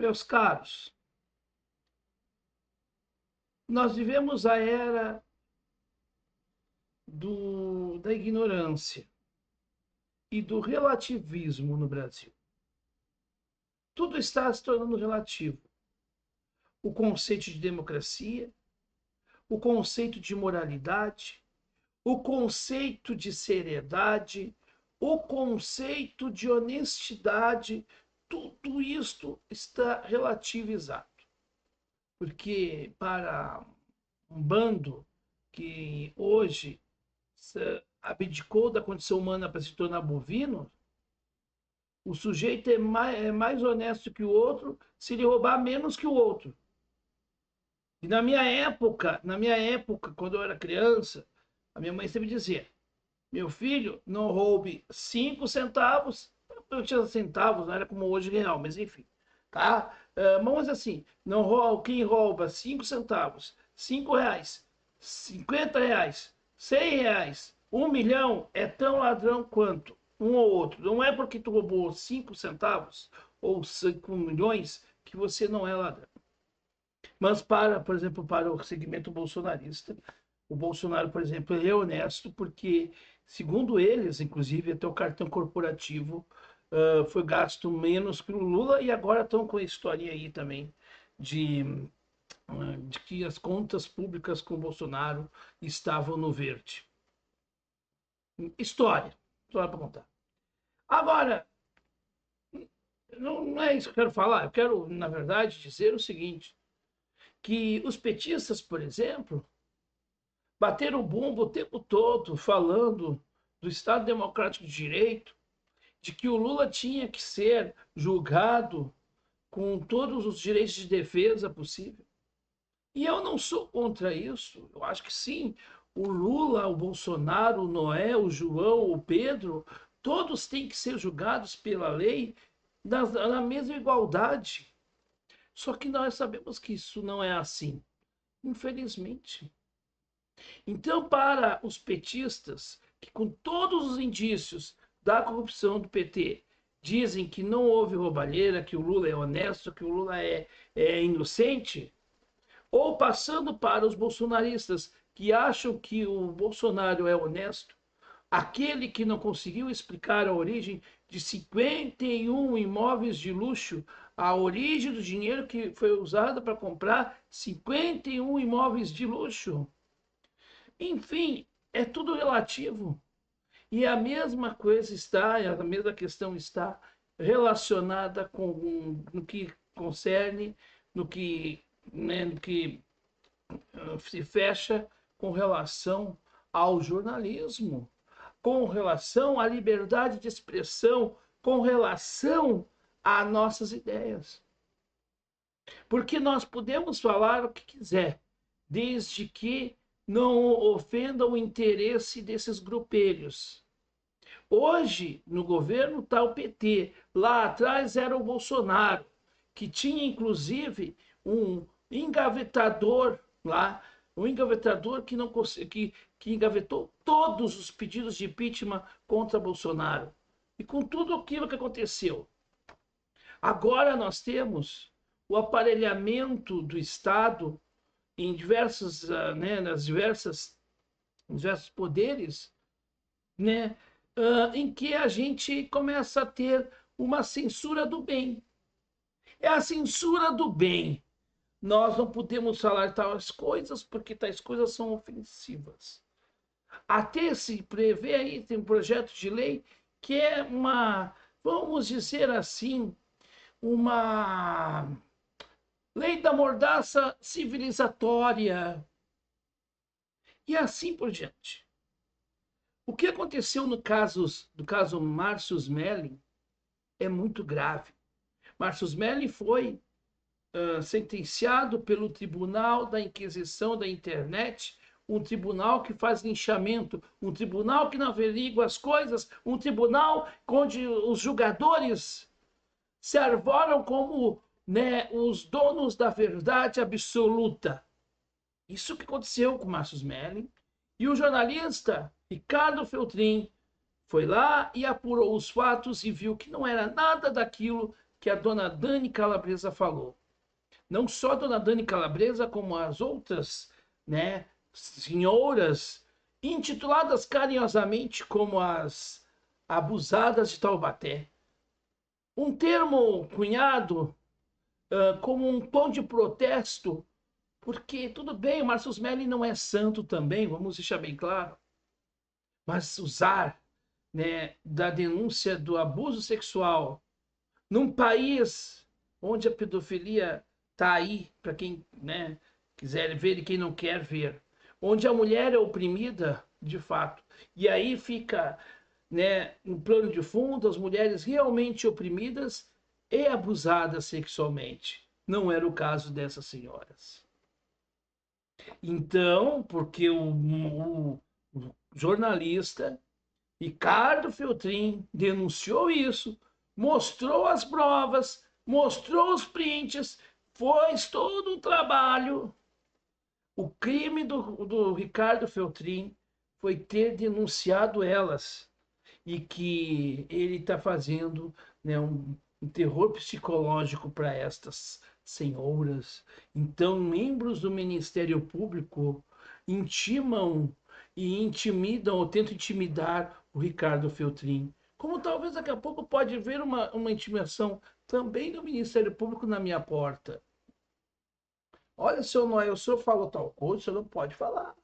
Meus caros, nós vivemos a era da ignorância e do relativismo no Brasil. Tudo está se tornando relativo. O conceito de democracia, o conceito de moralidade, o conceito de seriedade, o conceito de honestidade, tudo isto está relativizado. Porque para um bando que hoje abdicou da condição humana para se tornar bovino, o sujeito é mais honesto que o outro se ele roubar menos que o outro. E na minha época, quando eu era criança, a minha mãe sempre dizia: meu filho, não roube 5 centavos. Eu tinha centavos, não era como hoje real, mas enfim. Tá? Mas assim, não rouba, quem rouba 5 centavos, 5 reais, 50 reais, 100 reais, 1 milhão, é tão ladrão quanto um ou outro. Não é porque tu roubou 5 centavos ou 5 milhões que você não é ladrão. Mas por exemplo, para o segmento bolsonarista, o Bolsonaro, por exemplo, ele é honesto porque, segundo eles, inclusive, até o cartão corporativo foi gasto menos que o Lula, e agora estão com a história aí também de, de que as contas públicas com o Bolsonaro estavam no verde. História para contar. Agora, não é isso que eu quero falar, eu quero, na verdade, dizer o seguinte, que os petistas, por exemplo, bateram o bumbo o tempo todo falando do Estado Democrático de Direito, de que o Lula tinha que ser julgado com todos os direitos de defesa possível. E eu não sou contra isso. Eu acho que sim, o Lula, o Bolsonaro, o Noé, o João, o Pedro, todos têm que ser julgados pela lei na mesma igualdade. Só que nós sabemos que isso não é assim, infelizmente. Então, para os petistas, que com todos os indícios da corrupção do PT dizem que não houve roubalheira, que o Lula é honesto, que o Lula é inocente, ou passando para os bolsonaristas que acham que o Bolsonaro é honesto, aquele que não conseguiu explicar a origem de 51 imóveis de luxo, a origem do dinheiro que foi usado para comprar 51 imóveis de luxo. Enfim, é tudo relativo. E a mesma coisa está, a mesma questão está relacionada com no que concerne, no que se fecha com relação ao jornalismo, com relação à liberdade de expressão, com relação a nossas ideias. Porque nós podemos falar o que quiser, desde que não ofenda o interesse desses grupelhos. Hoje, no governo está o PT, lá atrás era o Bolsonaro, que tinha inclusive um engavetador lá, um engavetador que não que engavetou todos os pedidos de impeachment contra Bolsonaro. E com tudo aquilo que aconteceu. Agora nós temos o aparelhamento do Estado em diversos, nas diversos poderes, né, em que a gente começa a ter uma censura do bem. É a censura do bem. Nós não podemos falar tais coisas porque tais coisas são ofensivas. Até se prevê aí, tem um projeto de lei que é vamos dizer assim, uma lei da mordaça civilizatória. E assim por diante. O que aconteceu no caso Márcio Smelling é muito grave. Márcio Smelling foi sentenciado pelo Tribunal da Inquisição da Internet, um tribunal que faz linchamento, um tribunal que não averigua as coisas, um tribunal onde os julgadores se arvoram como, né, os donos da verdade absoluta. Isso que aconteceu com Márcio Smelling. E o jornalista Ricardo Feltrin foi lá e apurou os fatos e viu que não era nada daquilo que a dona Dani Calabresa falou. Não só a dona Dani Calabresa, como as outras, né, senhoras, intituladas carinhosamente como as abusadas de Taubaté. Um termo cunhado como um tom de protesto, porque tudo bem, o Márcio Smelly não é santo também, vamos deixar bem claro, mas usar, né, da denúncia do abuso sexual num país onde a pedofilia está aí, para quem, né, quiser ver e quem não quer ver, onde a mulher é oprimida de fato, e aí fica, né, no plano de fundo as mulheres realmente oprimidas e abusadas sexualmente. Não era o caso dessas senhoras. Então, porque o jornalista Ricardo Feltrin denunciou isso, mostrou as provas, mostrou os prints, fez todo um trabalho. O crime do Ricardo Feltrin foi ter denunciado elas e que ele está fazendo, né, um terror psicológico para estas senhoras. Então, membros do Ministério Público intimam e intimidam ou tentam intimidar o Ricardo Feltrin. Como talvez daqui a pouco pode haver uma intimidação também do Ministério Público na minha porta. Olha, seu Noé, o senhor falou tal coisa, o senhor não pode falar.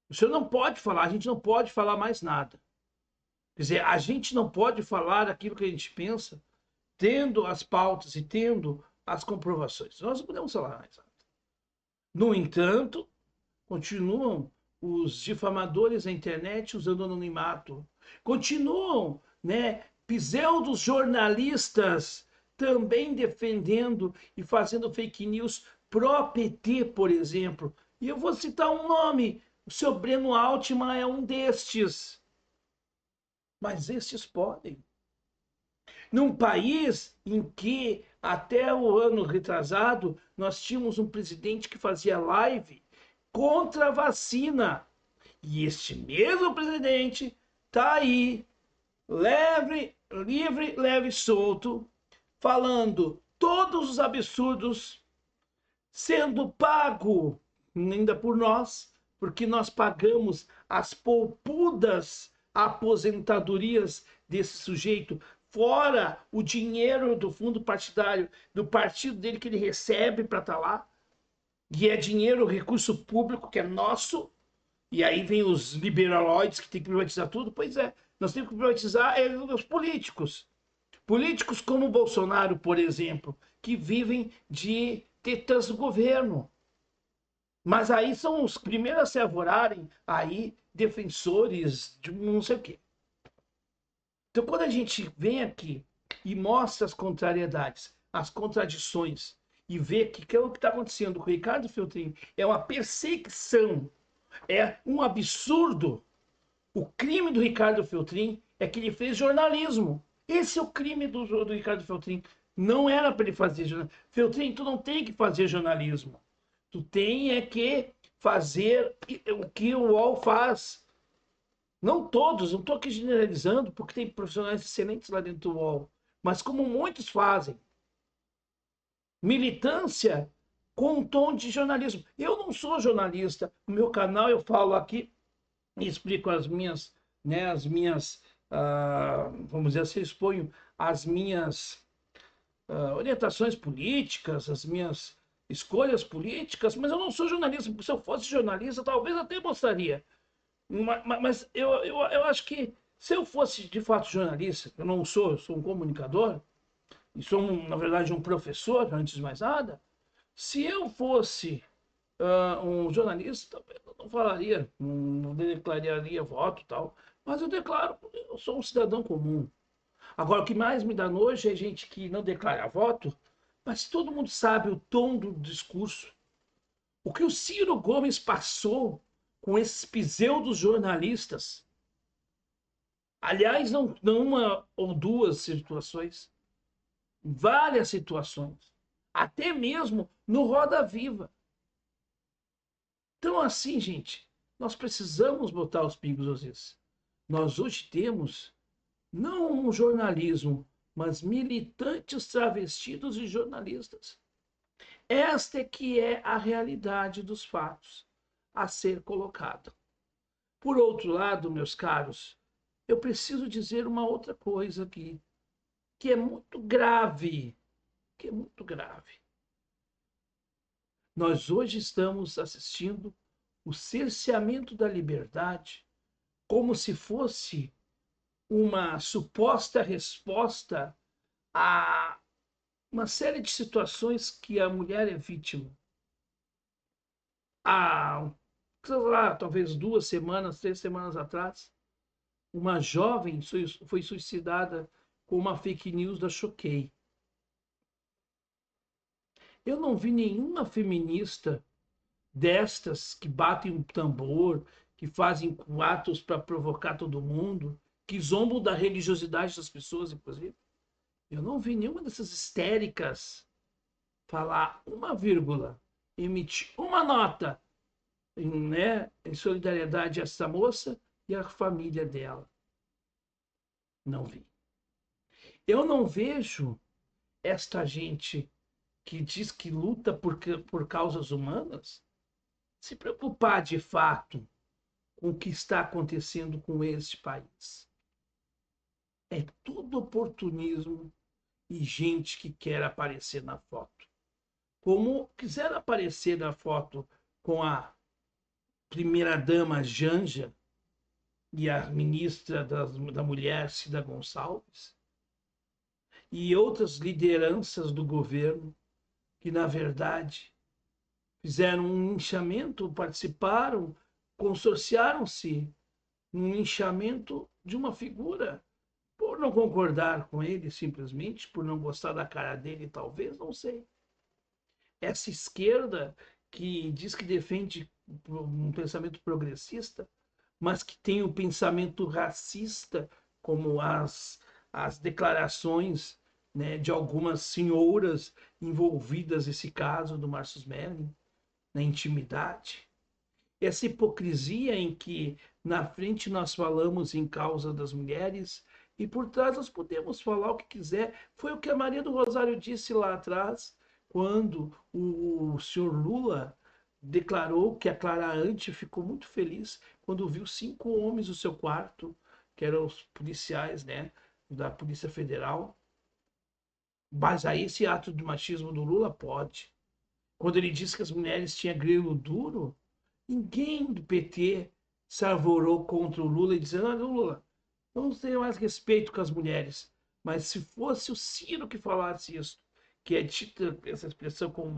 O senhor não pode falar, a gente não pode falar mais nada. Quer dizer, a gente não pode falar aquilo que a gente pensa, tendo as pautas e tendo as comprovações. Nós não podemos falar mais nada. No entanto, continuam os difamadores na internet usando anonimato. Continuam, né, pseudos jornalistas também defendendo e fazendo fake news pró-PT, por exemplo. E eu vou citar um nome, o seu Breno Altman é um destes. Mas estes podem. Num país em que, até o ano retrasado, nós tínhamos um presidente que fazia live contra a vacina. E este mesmo presidente está aí, livre, leve e solto, falando todos os absurdos, sendo pago ainda por nós, porque nós pagamos as poupudas aposentadorias desse sujeito, fora o dinheiro do fundo partidário, do partido dele que ele recebe para estar lá, e é dinheiro, recurso público que é nosso, e aí vem os liberaloides que tem que privatizar tudo. Pois é, nós temos que privatizar os políticos. Políticos como o Bolsonaro, por exemplo, que vivem de tetas do governo. Mas aí são os primeiros a se arvorarem aí defensores de não sei o quê. Então, quando a gente vem aqui e mostra as contrariedades, as contradições, e vê que é o que está acontecendo com o Ricardo Feltrin é uma perseguição, é um absurdo. O crime do Ricardo Feltrin é que ele fez jornalismo. Esse é o crime do Ricardo Feltrin. Não era para ele fazer jornalismo. Feltrin, tu não tem que fazer jornalismo. Tu tem é que fazer o que o UOL faz. Não todos, não estou aqui generalizando, porque tem profissionais excelentes lá dentro do UOL. Mas como muitos fazem. Militância com um tom de jornalismo. Eu não sou jornalista. No meu canal eu falo aqui e explico as minhas, né, vamos dizer assim, exponho as minhas orientações políticas, as minhas escolhas políticas, mas eu não sou jornalista, porque se eu fosse jornalista, talvez até mostraria. Mas eu acho que se eu fosse de fato jornalista, eu não sou, eu sou um comunicador, e sou, na verdade, um professor, antes de mais nada, se eu fosse um jornalista, eu não falaria, não declararia voto e tal, mas eu declaro, eu sou um cidadão comum. Agora, o que mais me dá nojo é gente que não declara voto, mas todo mundo sabe o tom do discurso. O que o Ciro Gomes passou com esses pseudos jornalistas, aliás, não uma ou duas situações, várias situações, até mesmo no Roda Viva. Então, assim, gente, nós precisamos botar os pingos nos is. Nós hoje temos não um jornalismo mas militantes travestidos de jornalistas. Esta é que é a realidade dos fatos a ser colocada. Por outro lado, meus caros, eu preciso dizer uma outra coisa aqui, que é muito grave, que é muito grave. Nós hoje estamos assistindo o cerceamento da liberdade como se fosse uma suposta resposta a uma série de situações que a mulher é vítima. Há, sei lá, talvez 2 semanas, 3 semanas atrás, uma jovem foi suicidada com uma fake news da Choquei. Eu não vi nenhuma feminista destas que batem um tambor, que fazem atos para provocar todo mundo, que zombam da religiosidade das pessoas, inclusive. Eu não vi nenhuma dessas histéricas falar uma vírgula, emitir uma nota, né, em solidariedade a essa moça e a família dela. Não vi. Eu não vejo esta gente que diz que luta por causas humanas se preocupar de fato com o que está acontecendo com este país. É tudo oportunismo e gente que quer aparecer na foto. Como quiser aparecer na foto com a primeira-dama Janja e a ministra da Mulher, Cida Gonçalves, e outras lideranças do governo que, na verdade, fizeram um linchamento, participaram, consorciaram-se num linchamento de uma figura por não concordar com ele, simplesmente, por não gostar da cara dele, talvez, não sei. Essa esquerda que diz que defende um pensamento progressista, mas que tem o pensamento racista, como as declarações, né, de algumas senhoras envolvidas nesse caso do Marcus Melling, na intimidade. Essa hipocrisia em que na frente nós falamos em causa das mulheres e por trás nós podemos falar o que quiser. Foi o que a Maria do Rosário disse lá atrás, quando o senhor Lula declarou que a Clara Ante ficou muito feliz quando viu 5 homens no seu quarto, que eram os policiais, né, da Polícia Federal. Mas aí esse ato de machismo do Lula pode. Quando ele disse que as mulheres tinham grelo duro, ninguém do PT se arvorou contra o Lula e dizendo: olha, Lula, não tenho mais respeito com as mulheres. Mas se fosse o Ciro que falasse isso, que é dita essa expressão como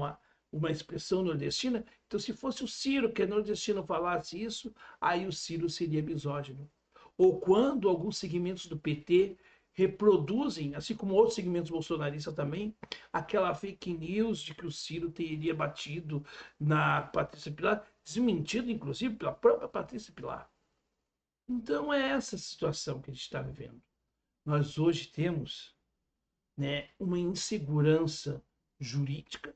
uma expressão nordestina, então se fosse o Ciro, que é nordestino, falasse isso, aí o Ciro seria misógino. Ou quando alguns segmentos do PT reproduzem, assim como outros segmentos bolsonaristas também, aquela fake news de que o Ciro teria batido na Patrícia Pilar, desmentido inclusive pela própria Patrícia Pilar. Então é essa situação que a gente está vivendo. Nós hoje temos, né, uma insegurança jurídica.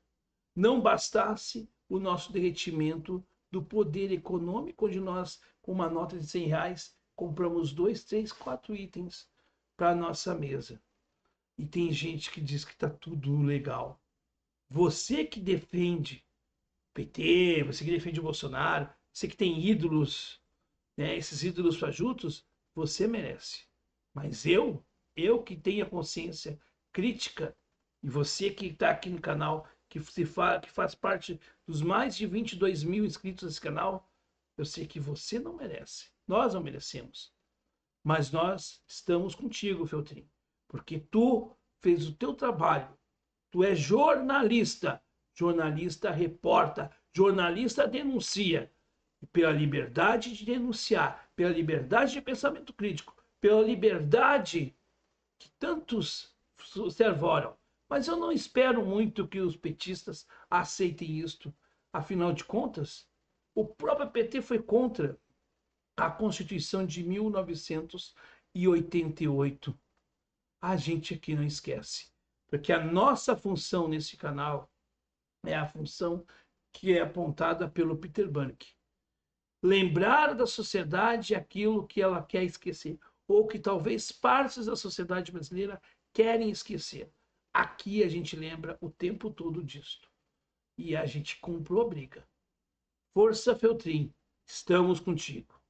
Não bastasse o nosso derretimento do poder econômico, onde nós, com uma nota de R$ 100, compramos 2, 3, 4 itens para a nossa mesa. E tem gente que diz que está tudo legal. Você que defende o PT, você que defende o Bolsonaro, você que tem ídolos, né, esses ídolos fajutos, você merece. Mas eu que tenho a consciência crítica, e você que está aqui no canal, que faz parte dos mais de 22 mil inscritos nesse canal, eu sei que você não merece. Nós não merecemos. Mas nós estamos contigo, Feltrin, porque tu fez o teu trabalho. Tu é jornalista. Jornalista reporta, jornalista denuncia. E pela liberdade de denunciar, pela liberdade de pensamento crítico, pela liberdade que tantos se arvoram. Mas eu não espero muito que os petistas aceitem isto. Afinal de contas, o próprio PT foi contra a Constituição de 1988. A gente aqui não esquece, porque a nossa função nesse canal é a função que é apontada pelo Peter Bank. Lembrar da sociedade aquilo que ela quer esquecer, ou que talvez partes da sociedade brasileira querem esquecer. Aqui a gente lembra o tempo todo disto. E a gente comprou a briga. Força Feltrin, estamos contigo.